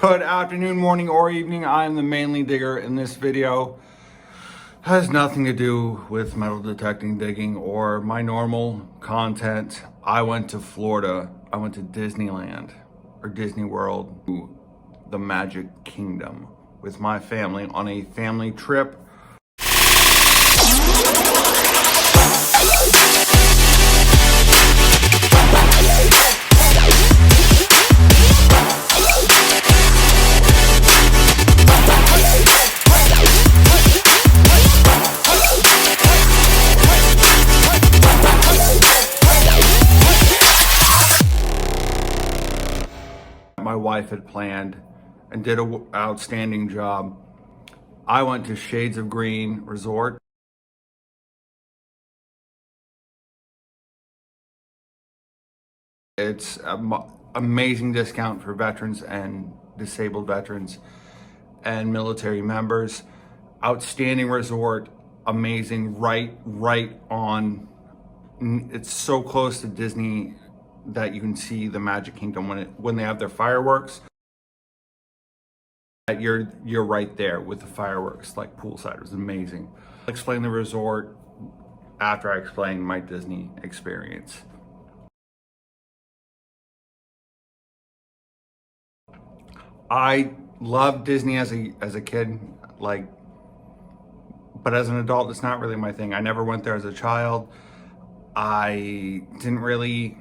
Good afternoon, morning, or evening. I am the Manly Digger. In this video has nothing to do with metal detecting digging or my normal content. I went to Florida. I went to Disneyland or Disney World, to the Magic Kingdom with my family on a family trip. My wife had planned and did an outstanding job. I went to Shades of Green Resort. It's an amazing discount for veterans and disabled veterans and military members. Outstanding resort, amazing, right on. It's so close to Disney that you can see the Magic Kingdom when they have their fireworks. You're right there with the fireworks, like poolside. It was amazing. I'll explain the resort after I explain my Disney experience. I loved Disney as a kid, but as an adult, it's not really my thing. I never went there as a child. I didn't really,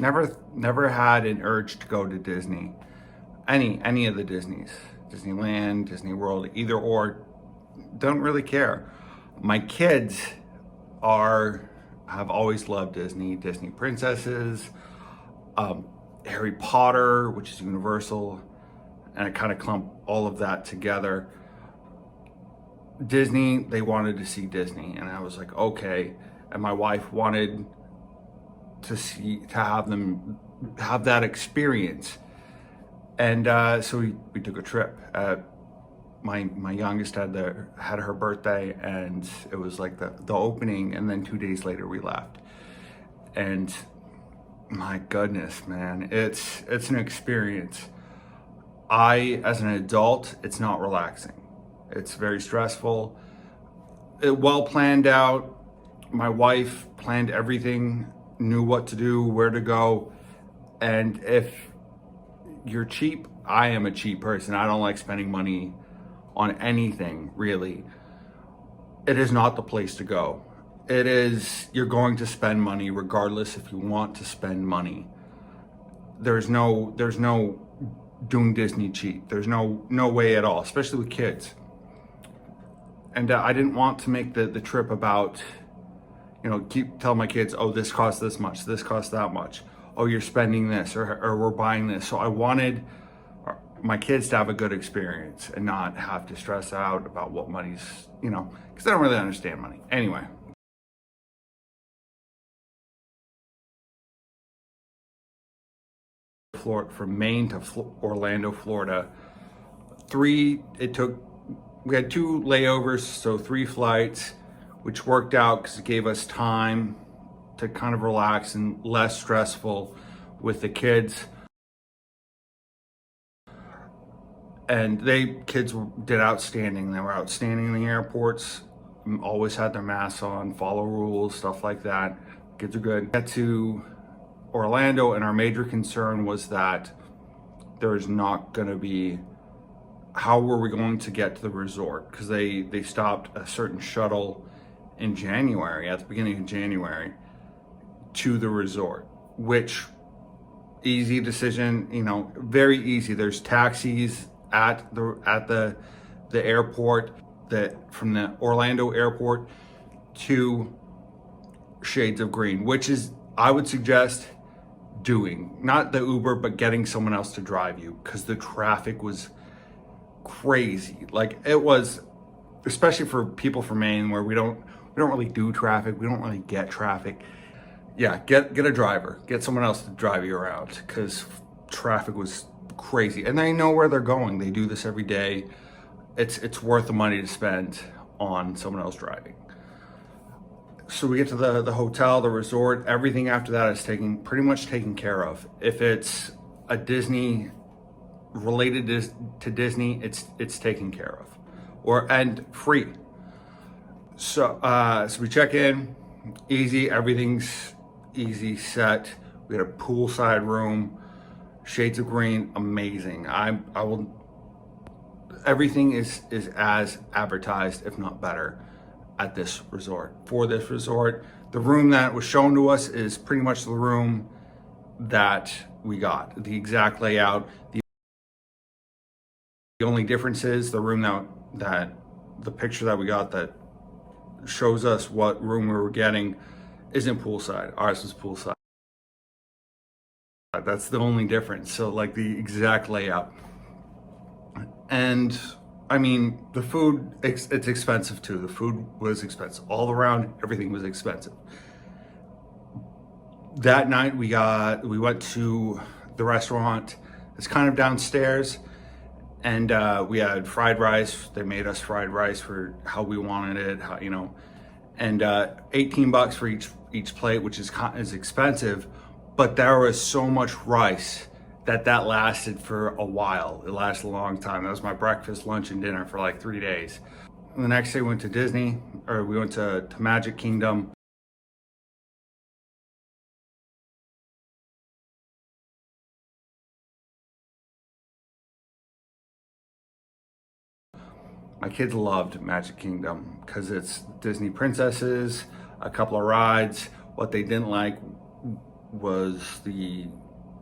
never had an urge to go to Disney. Any of the Disneys, Disneyland, Disney World, either or, don't really care. My kids have always loved Disney princesses, Harry Potter, which is Universal, and I kind of clump all of that together. Disney, they wanted to see Disney, and I was like, okay. And my wife wanted to have them have that experience. And so we took a trip. My youngest had her birthday, and it was like the opening, and then 2 days later we left. And my goodness, man, it's an experience. As an adult, it's not relaxing. It's very stressful. Well planned out. My wife planned everything, knew what to do, where to go. And if you're cheap, I am a cheap person. I don't like spending money on anything, really. It is not the place to go. You're going to spend money regardless if you want to spend money. There's no doing Disney cheap. There's no way at all, especially with kids. And I didn't want to make the trip about, keep telling my kids, oh, this costs this much, this costs that much. Oh, you're spending this, or we're buying this. So I wanted my kids to have a good experience and not have to stress out about what money's, because they don't really understand money. Anyway. From Maine to Orlando, Florida. We had 2 layovers, so 3 flights, which worked out because it gave us time to kind of relax and less stressful with the kids. And kids did outstanding. They were outstanding in the airports, always had their masks on, follow rules, stuff like that. Kids are good. Got to Orlando, and our major concern was that there's not going to be, how were we going to get to the resort? Because they stopped a certain shuttle in January, at the beginning of January, to the resort, which easy decision, very easy. There's taxis at the airport, from the Orlando airport to Shades of Green, which is, I would suggest doing, not the Uber, but getting someone else to drive you, because the traffic was crazy. Like, it was, especially for people from Maine, where we don't really do traffic. We don't really get traffic. Yeah, get a driver, get someone else to drive you around, because traffic was crazy. And they know where they're going. They do this every day. It's worth the money to spend on someone else driving. So we get to the hotel, the resort, everything after that is pretty much taken care of. If it's a Disney related to Disney, it's taken care of, and free. So so we check in, easy, everything's easy set. We had a poolside room, shades of green, amazing. I will. Everything is as advertised, if not better, at this resort. For this resort, the room that was shown to us is pretty much the room that we got. The exact layout. The only difference is the room that the picture that we got that shows us what room we were getting isn't poolside. Ours was poolside. That's the only difference. So like the exact layout. And I mean, the food, it's expensive too. The food was expensive. All around, everything was expensive. That night we went to the restaurant. It's kind of downstairs, and we had fried rice. They made us fried rice for how we wanted it, and $18 for each plate, which is expensive, but there was so much rice that lasted for a while. It lasted a long time. That was my breakfast, lunch, and dinner for like 3 days. And the next day we went to Disney, or we went to Magic Kingdom. My kids loved Magic Kingdom because it's Disney princesses, a couple of rides. What they didn't like was the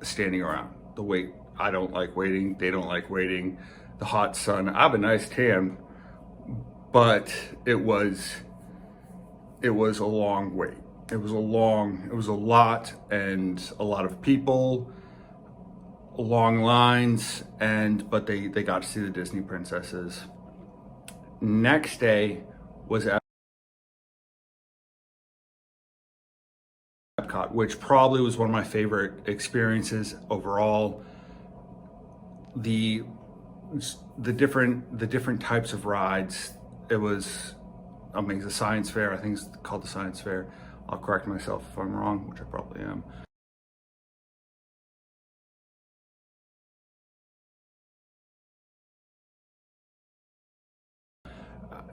standing around, the wait. I don't like waiting. They don't like waiting. The hot sun. I have a nice tan, but it was a long wait. It was a lot, and a lot of people, long lines, but they got to see the Disney princesses. Next day was Epcot, which probably was one of my favorite experiences overall. The different types of rides. It was amazing. The science fair, I think it's called the science fair. I'll correct myself if I'm wrong, which I probably am.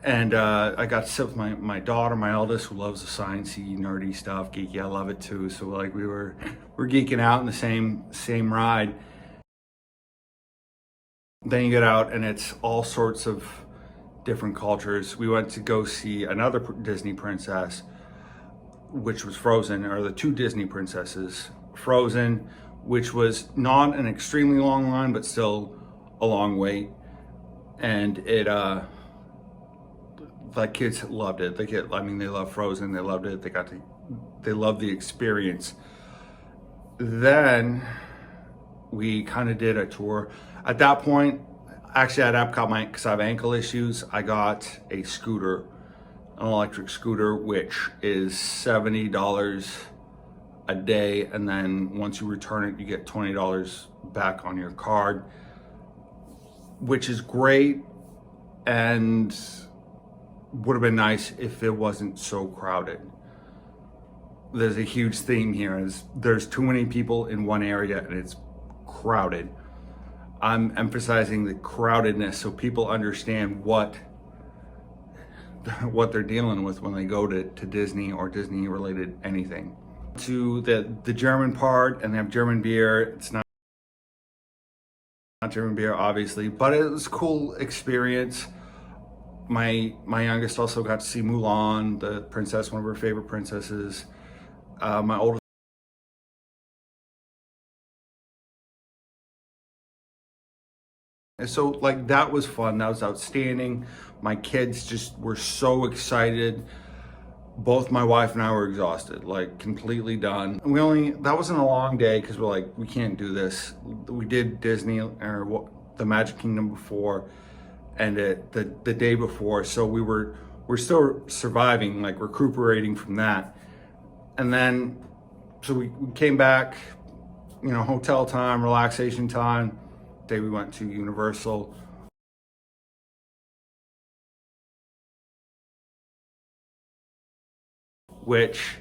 And I got to sit with my daughter, my eldest, who loves the sciencey, nerdy stuff, geeky. I love it too. So like we're geeking out in the same ride. Then you get out and it's all sorts of different cultures. We went to go see another Disney princess, which was Frozen, or the two Disney princesses. Frozen, which was not an extremely long line, but still a long wait. And it like kids loved it. They love Frozen. They loved it. They loved the experience. Then we kind of did a tour. At that point, actually at Epcot, because I have ankle issues, I got a scooter, an electric scooter, which is $70 a day. And then once you return it, you get $20 back on your card, which is great. And would have been nice if it wasn't so crowded. There's a huge theme here, there's too many people in one area and it's crowded. I'm emphasizing the crowdedness so people understand what they're dealing with when they go to Disney or Disney related anything. To the German part, and they have German beer. It's not German beer, obviously, but it was a cool experience. My youngest also got to see Mulan, the princess, one of her favorite princesses. My oldest. So like that was fun. That was outstanding. My kids just were so excited. Both my wife and I were exhausted, like completely done. That wasn't a long day because we're like, we can't do this. We did Disney or the Magic Kingdom before, and the day before, so we're still surviving, like recuperating from that. And then so we came back, hotel time, relaxation time. Day we went to Universal, which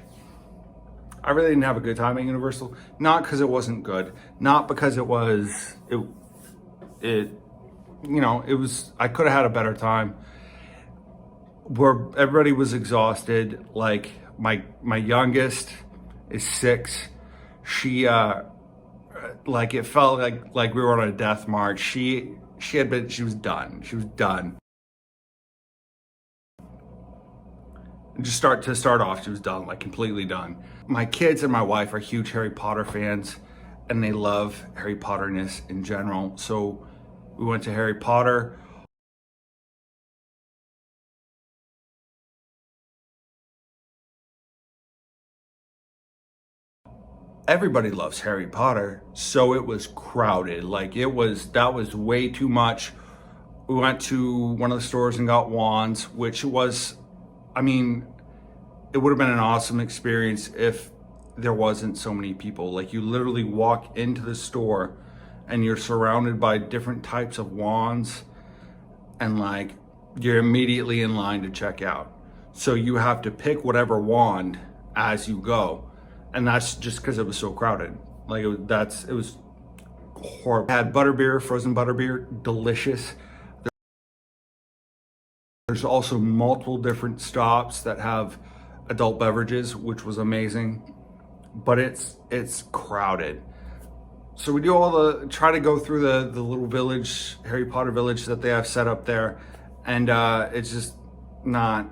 I really didn't have a good time at Universal. Not because it wasn't good, not because it it, you know, it was, I could have had a better time. Where everybody was exhausted. Like my youngest is 6. She like it felt like we were on a death march. She was done. She was done. And just to start off, she was done, like completely done. My kids and my wife are huge Harry Potter fans, and they love Harry Potterness in general. So we went to Harry Potter. Everybody loves Harry Potter, so it was crowded. Like that was way too much. We went to one of the stores and got wands, which was, I mean, it would have been an awesome experience if there wasn't so many people. Like you literally walk into the store and you're surrounded by different types of wands, and like you're immediately in line to check out. So you have to pick whatever wand as you go. And that's just because it was so crowded. Like it was horrible. I had butterbeer, frozen butterbeer, delicious. There's also multiple different stops that have adult beverages, which was amazing. But it's crowded. So we do try to go through the little village, Harry Potter village that they have set up there. And it's just not,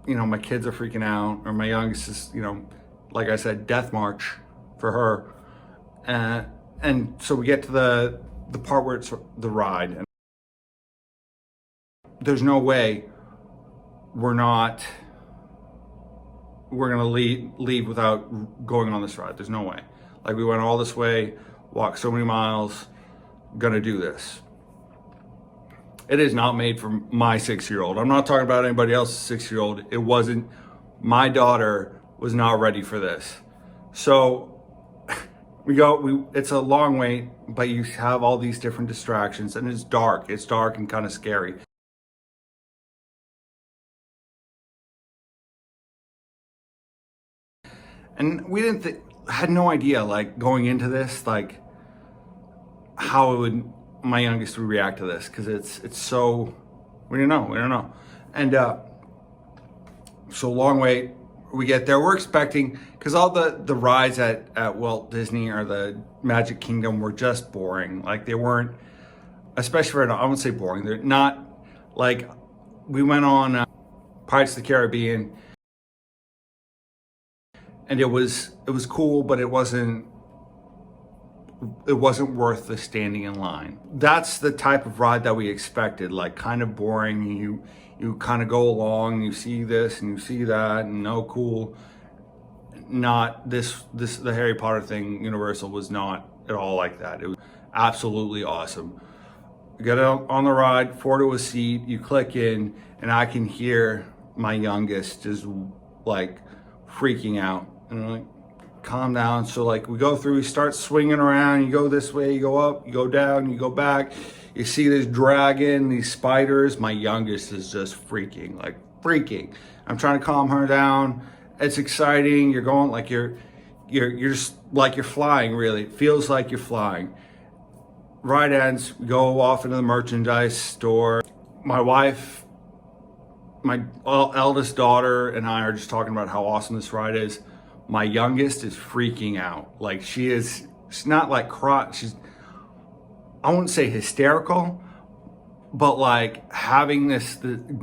you know, my kids are freaking out, or my youngest is, you know, like I said, death march for her. And so we get to the part where it's the ride. And there's no way we're gonna leave without going on this ride. There's no way. Like we went all this way, walked so many miles, gonna do this. It is not made for my 6-year-old. I'm not talking about anybody else's 6-year-old. It wasn't, my daughter was not ready for this. So it's a long wait, but you have all these different distractions, and it's dark and kind of scary. And we had no idea, like going into this, like how my youngest would react to this, because it's so, we don't know. And so long wait. We get there, we're expecting, because all the rides at Walt Disney or the Magic Kingdom were just boring. Like they weren't, especially for, I won't say boring, they're not, like we went on Pirates of the Caribbean, and it was cool, but it wasn't worth the standing in line. That's the type of ride that we expected, like kind of boring. You kind of go along, and you see this and you see that, and no, cool. Not the Harry Potter thing, Universal was not at all like that. It was absolutely awesome. You get out on the ride, 4 to a seat, you click in, and I can hear my youngest just like freaking out. And I'm like, calm down. So like we go through, we start swinging around, you go this way, you go up, you go down, you go back. You see this dragon, these spiders. My youngest is just freaking. I'm trying to calm her down. It's exciting. You're going like you're just like you're flying, really. It feels like you're flying. Ride ends, we go off into the merchandise store. My wife, my eldest daughter, and I are just talking about how awesome this ride is. My youngest is freaking out. Like she's not like I wouldn't say hysterical, but like having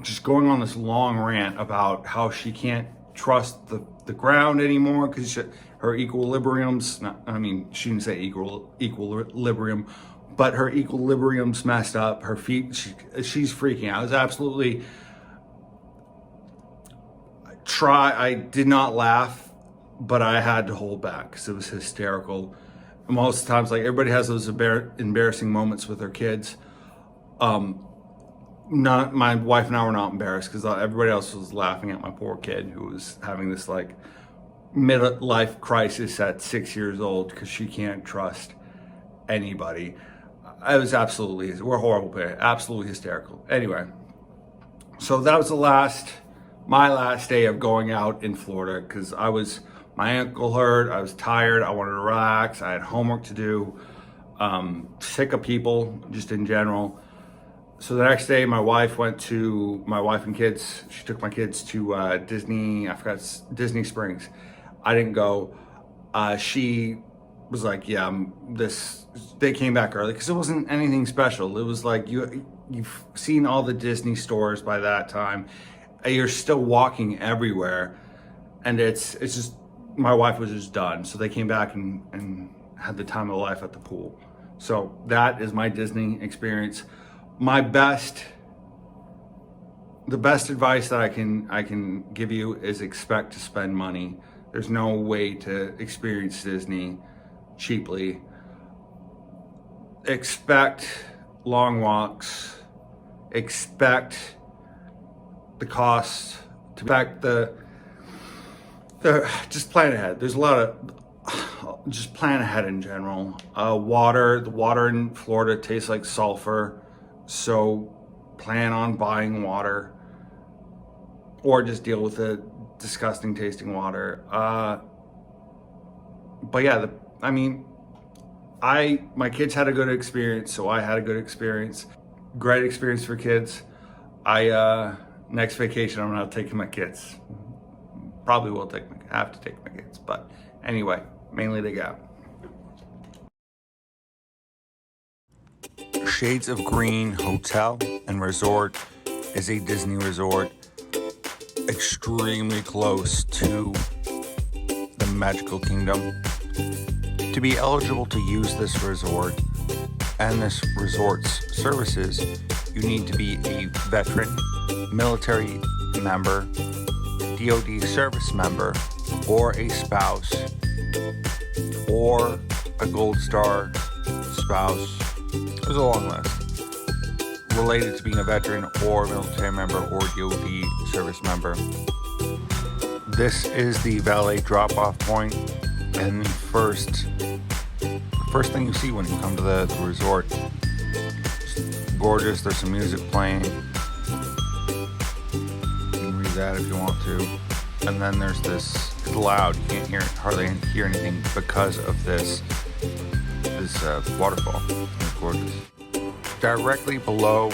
just going on this long rant about how she can't trust the ground anymore because her equilibrium's not, I mean, she didn't say equilibrium, but her equilibrium's messed up. Her feet, she's freaking out. It was absolutely, I did not laugh, but I had to hold back because it was hysterical. Most times, like everybody has those embarrassing moments with their kids. My wife and I were not embarrassed because everybody else was laughing at my poor kid who was having this like midlife crisis at 6 years old because she can't trust anybody. I was we're horrible parents, absolutely hysterical. Anyway, so that was my last day of going out in Florida because my ankle hurt, I was tired, I wanted to relax, I had homework to do. sick of people, just in general. So the next day, my wife and kids, she took my kids to Disney Springs. I didn't go. She was like, yeah, they came back early because it wasn't anything special. It was like you've seen all the Disney stores by that time. You're still walking everywhere, and it's just, my wife was just done. So they came back and had the time of their life at the pool. So that is my Disney experience. The best advice that I can give you is expect to spend money. There's no way to experience Disney cheaply. Expect long walks. Expect the cost. Expect the just plan ahead. There's a lot of just plan ahead in general. The water in Florida tastes like sulfur. So plan on buying water, or just deal with the disgusting tasting water. But yeah, my kids had a good experience, so I had a good experience. Great experience for kids. Next vacation, I'm not taking my kids. Probably will have to take my kids, but anyway, mainly to go. Shades of Green Hotel and Resort is a Disney resort extremely close to the Magical Kingdom. To be eligible to use this resort and this resort's services, you need to be a veteran, military member, DoD service member, or a spouse, or a Gold Star spouse. There's a long list related to being a veteran or military member or DoD service member. This is the Valet drop-off point, and the first thing you see when you come to the resort. It's gorgeous. There's some music playing. You can read that if you want to. And then there's this. It's loud. You can't hardly hear anything because of this waterfall. It's gorgeous. Directly below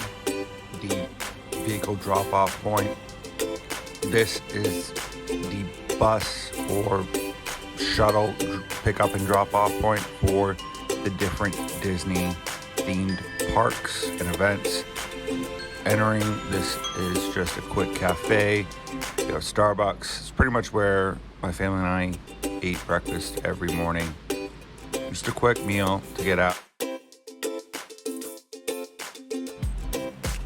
the vehicle drop-off point, this is the bus or shuttle pick-up and drop-off point for the different Disney-themed parks and events. Entering, this is just a quick cafe. You have Starbucks. It's pretty much where my family and I ate breakfast every morning. Just a quick meal to get out.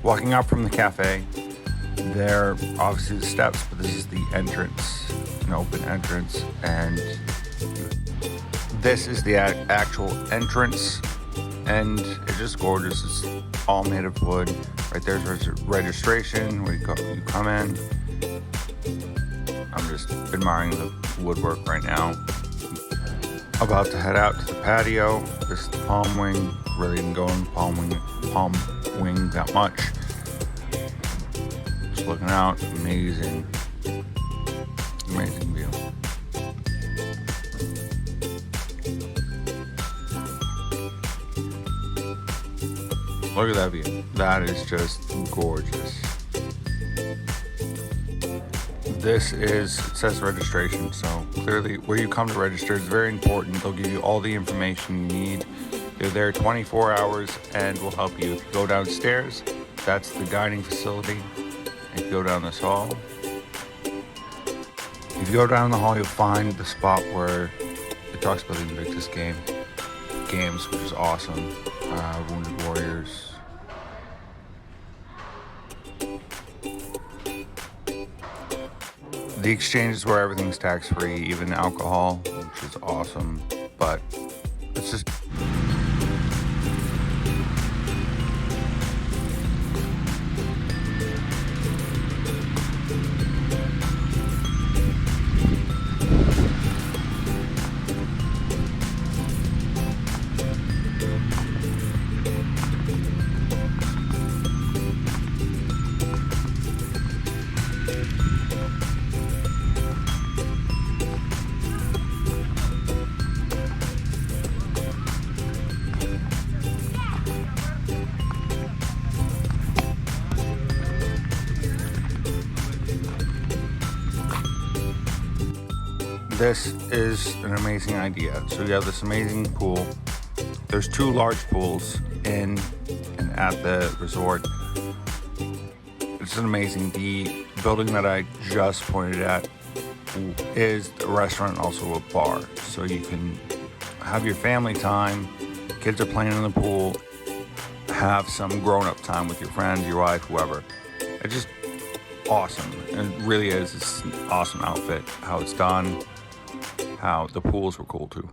Walking up from the cafe, there are obviously the steps, but this is the entrance, an open entrance, and this is the actual entrance, and it's just gorgeous. It's all made of wood. Right there's registration where you come in. I'm just admiring the woodwork right now. About to head out to the patio. This is the palm wing. Really didn't go in palm wing that much. Just looking out, amazing view. Look at that view. That is just gorgeous. It says registration, so clearly where you come to register is very important. They'll give you all the information you need. They're there 24 hours and will help you. If you go downstairs, that's the dining facility. If you go down this hall, you'll find the spot where it talks about the Invictus games, which is awesome. Wounded Warriors. The exchange is where everything's tax-free, even alcohol, which is awesome. But it's just... this is an amazing idea. So you have this amazing pool. There's 2 large pools in and at the resort. It's amazing. The building that I just pointed at is a restaurant and also a bar. So you can have your family time, kids are playing in the pool, have some grown-up time with your friends, your wife, whoever. It's just awesome. It really is. It's an awesome outfit. How it's done, how the pools were cool too.